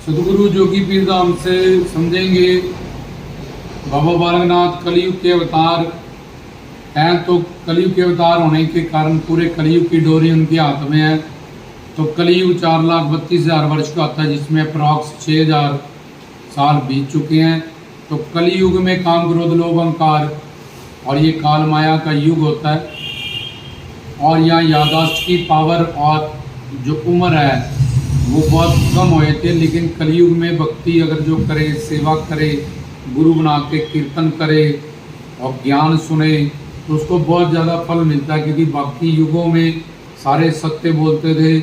सदगुरु जोगी पीर धाम से समझेंगे। बाबा बालकनाथ कलयुग के अवतार हैं, तो कलयुग के अवतार होने के कारण पूरे कलयुग की डोरी उनके हाथ में है। तो कलयुग 4,32,000 वर्ष का होता है, जिसमें अप्रॉक्स 6,000 साल बीत चुके हैं। तो कलयुग में काम क्रोध लोभ अहंकार और ये काल माया का युग होता है। और यहाँ यादाश्त की पावर और जो उम्र है वो बहुत कम हुए थे, लेकिन कलयुग में भक्ति अगर जो करे, सेवा करे, गुरु बना के कीर्तन करे और ज्ञान सुने तो उसको बहुत ज़्यादा फल मिलता है। क्योंकि बाकी युगों में सारे सत्य बोलते थे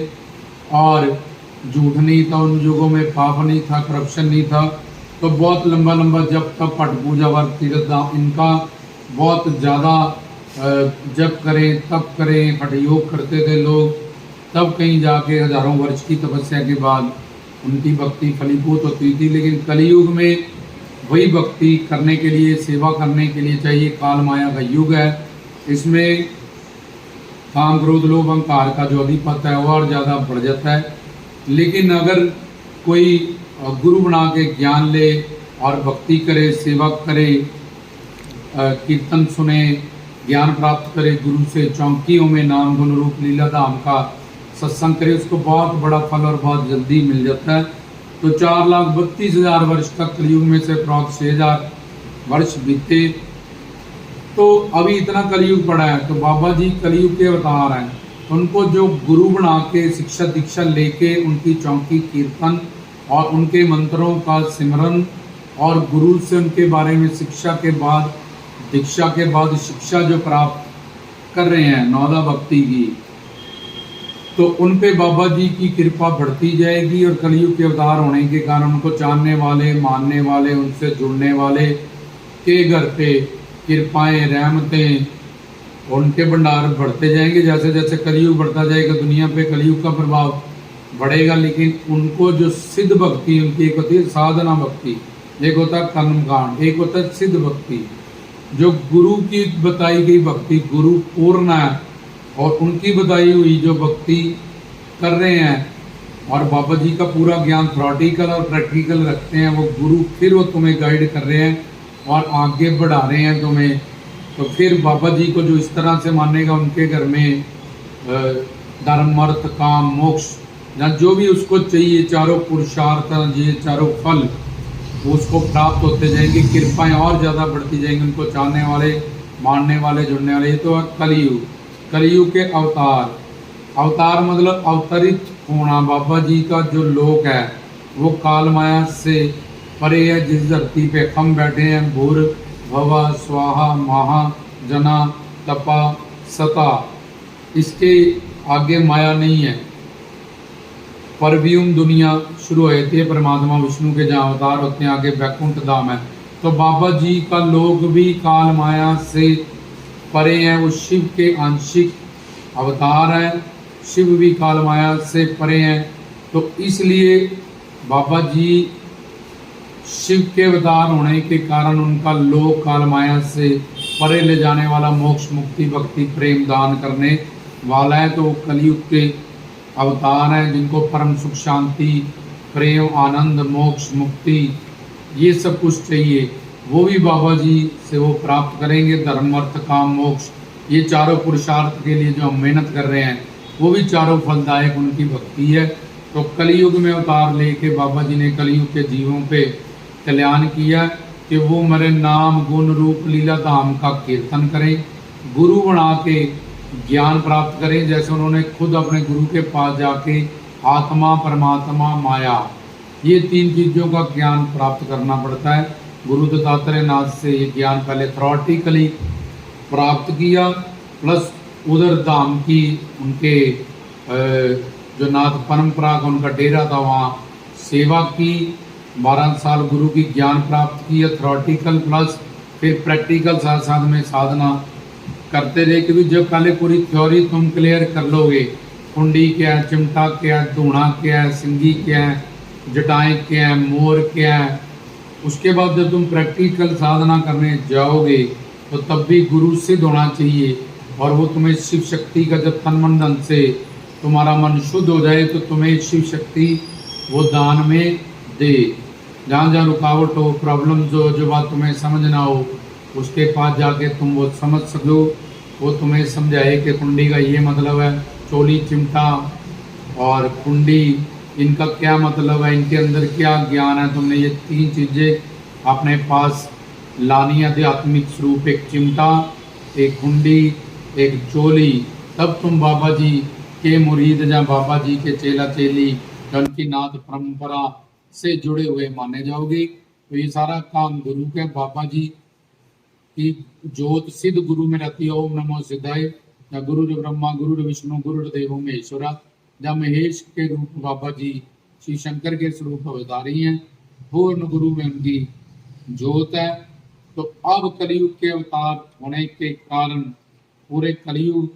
और झूठ नहीं था, उन युगों में पाप नहीं था, करप्शन नहीं था। तो बहुत लंबा लंबा जब तक पट पूजा वर्त तीर्थ धाम इनका बहुत ज़्यादा जप करें तप करें हठ योग करते थे लोग, तब कहीं जाके हजारों वर्ष की तपस्या के बाद उनकी भक्ति फलीभूत होती थी। लेकिन कलयुग में वही भक्ति करने के लिए, सेवा करने के लिए चाहिए। काल माया का युग है, इसमें काम क्रोध लोभ अहंकार का जो अधिपत है वो और ज़्यादा बढ़ जाता है। लेकिन अगर कोई गुरु बना के ज्ञान ले और भक्ति करे, सेवा करे, कीर्तन सुने, ज्ञान प्राप्त करे, गुरु से चौकियों में नाम गुण रूप लीला धाम का सत्संग करे, उसको बहुत बड़ा फल और बहुत जल्दी मिल जाता है। तो 4,32,000 वर्ष तक कलयुग में से अप्रॉक्स 6,000 वर्ष बीते। तो अभी इतना कलयुग पड़ा है, तो बाबा जी कलयुग के अवतार हैं। उनको जो गुरु बना के शिक्षा दीक्षा लेके उनकी चौकी कीर्तन और उनके मंत्रों का सिमरन और गुरु से उनके बारे में शिक्षा के बाद, दीक्षा के बाद शिक्षा जो प्राप्त कर रहे हैं नौदा भक्ति की, तो उन पे बाबा जी की कृपा बढ़ती जाएगी। और कलयुग के अवतार होने के कारण उनको जानने वाले, मानने वाले, उनसे जुड़ने वाले के घर पे कृपाएं, रहमतें, उनके भंडार बढ़ते जाएंगे। जैसे जैसे कलयुग बढ़ता जाएगा दुनिया पे कलयुग का प्रभाव बढ़ेगा। लेकिन उनको जो सिद्ध भक्ति उनकी, एक होती है साधना भक्ति, एक होता है कर्मकांड, एक होता है सिद्ध भक्ति। जो गुरु की बताई गई भक्ति गुरु पूर्ण है और उनकी बताई हुई जो भक्ति कर रहे हैं और बाबा जी का पूरा ज्ञान थ्योरेटिकल और प्रैक्टिकल रखते हैं, वो गुरु फिर वो तुम्हें गाइड कर रहे हैं और आगे बढ़ा रहे हैं तुम्हें। तो फिर बाबा जी को जो इस तरह से मानेगा, उनके घर में धर्म अर्थ काम मोक्ष या जो भी उसको चाहिए, चारों पुरुषार्थ, ये चारों फल उसको प्राप्त होते जाएंगे। कृपाएं और ज़्यादा बढ़ती जाएंगी, उनको चाहने वाले, मानने वाले, जुड़ने वाले। ये तो कलयुग, कलयुग के अवतार। अवतार मतलब अवतरित होना। बाबा जी का जो लोक है वो काल माया से परे है। जिस धरती पे हम बैठे हैं, भूर भवा स्वाहा महा जना तपा सता, इसके आगे माया नहीं है। परव्यूम दुनिया शुरू होती है परमात्मा विष्णु के जहाँ अवतार होते हैं, आगे बैकुंठ धाम है। तो बाबा जी का लोक भी काल माया से परे हैं। वो शिव के आंशिक अवतार है, शिव भी काल माया से परे हैं। तो इसलिए बाबा जी शिव के अवतार होने के कारण उनका लोक काल माया से परे ले जाने वाला, मोक्ष मुक्ति भक्ति प्रेम दान करने वाला है। तो वो कलयुग के अवतार हैं, जिनको परम सुख शांति प्रेम आनंद मोक्ष मुक्ति ये सब कुछ चाहिए, वो भी बाबा जी से वो प्राप्त करेंगे। धर्म अर्थ काम मोक्ष, ये चारों पुरुषार्थ के लिए जो हम मेहनत कर रहे हैं वो भी चारों फलदायक उनकी भक्ति है। तो कलयुग में अवतार लेके बाबा जी ने कलयुग के जीवों पे कल्याण किया कि वो मेरे नाम गुण रूप लीला धाम का कीर्तन करें, गुरु बना के ज्ञान प्राप्त करें। जैसे उन्होंने खुद अपने गुरु के पास जाके आत्मा परमात्मा माया ये तीन चीज़ों का ज्ञान प्राप्त करना पड़ता है। गुरु दत्तात्रेय नाथ से ये ज्ञान पहले थ्योरेटिकली प्राप्त किया, प्लस उधर धाम की उनके जो नाथ परंपरा का उनका डेरा था वहाँ सेवा की, 12 साल गुरु की ज्ञान प्राप्त किया थ्योरेटिकल, प्लस फिर प्रैक्टिकल साथ साथ में साधना करते रहे। क्योंकि जब पहले पूरी थ्योरी तुम क्लियर कर लोगे, कुंडी क्या है, चिमटा क्या है, धूणा क्या है, सिंगी क्या है, जटाएं क्या है, मोर क्या है, उसके बाद जब तुम प्रैक्टिकल साधना करने जाओगे तो तब भी गुरु सिद्ध होना चाहिए। और वो तुम्हें शिव शक्ति का जब तन मन धन से तुम्हारा मन शुद्ध हो जाए तो तुम्हें शिव शक्ति वो दान में दे। जहाँ जहाँ रुकावट हो, प्रॉब्लम जो बात तुम्हें समझ ना हो, उसके पास जाके तुम वो समझ सको, वो तुम्हें समझाए कि कुंडी का ये मतलब है, चोली चिमटा और कुंडी इनका क्या मतलब है, इनके अंदर क्या ज्ञान है। तुमने ये तीन चीज़ें अपने पास लानी है, आध्यात्मिक स्वरूप, एक चिमटा, एक कुंडी, एक चोली। तब तुम बाबा जी के मुरीद या बाबा जी के चेला चेली या उनकी नाथ परंपरा से जुड़े हुए माने जाओगे। तो ये सारा काम गुरु के, बाबा जी की जोत सिद्ध गुरु में रहती है। ओम नमो सिद्धाय, या गुरु ब्रह्मा गुरु विष्णु गुरु देवो महेश्वरा, या महेश के रूप बाबा जी श्री शंकर के स्वरूप अवतारी हैं। पूर्ण गुरु में उनकी जोत है। तो अब कलयुग के अवतार होने के कारण पूरे कलयुग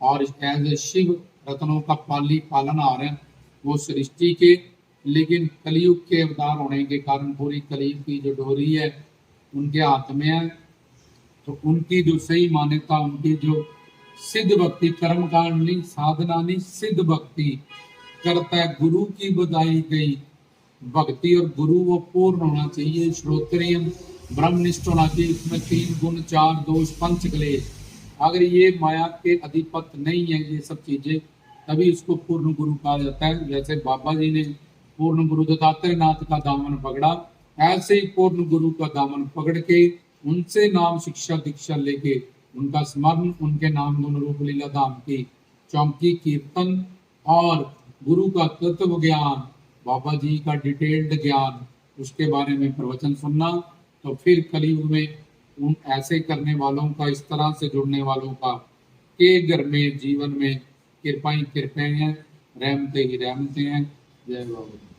और एज शिव रत्नों का पाली पालन आ रहे हैं वो सृष्टि के, लेकिन कलयुग के अवतार होने के कारण पूरी कलयुग की जो डोरी है उनके हाथ में है। तो उनकी जो सही मान्यता, उनकी जो सिद्ध भक्ति, कर्म कांड नहीं, साधना नहीं, सिद्ध भक्ति करता है। गुरु की बताई गई भक्ति और गुरु वो पूर्ण होना चाहिए, श्रोत्रिय ब्रह्मनिष्ठ होना चाहिए। इसमें 3 गुण 4 दोष पंच क्लेश, अगर ये माया के अधिपत नहीं है ये सब चीजें, तभी इसको पूर्ण गुरु कहा जाता है। जैसे बाबा जी ने पूर्ण गुरु दत्तात्रेय नाथ का दामन पकड़ा, ऐसे ही पूर्ण गुरु का दामन पकड़ के उनसे नाम शिक्षा दीक्षा लेके उनका स्मरण, उनके नाम गुण रूप लीला धाम की चौकी कीर्तन और गुरु का तत्व ज्ञान, बाबा जी का डिटेल्ड ज्ञान, उसके बारे में प्रवचन सुनना। तो फिर कलयुग में उन ऐसे करने वालों का, इस तरह से जुड़ने वालों का के घर में जीवन में कृपाएं कृपाएं हैं, रहमतें ही रहमतें हैं। जय बाबा।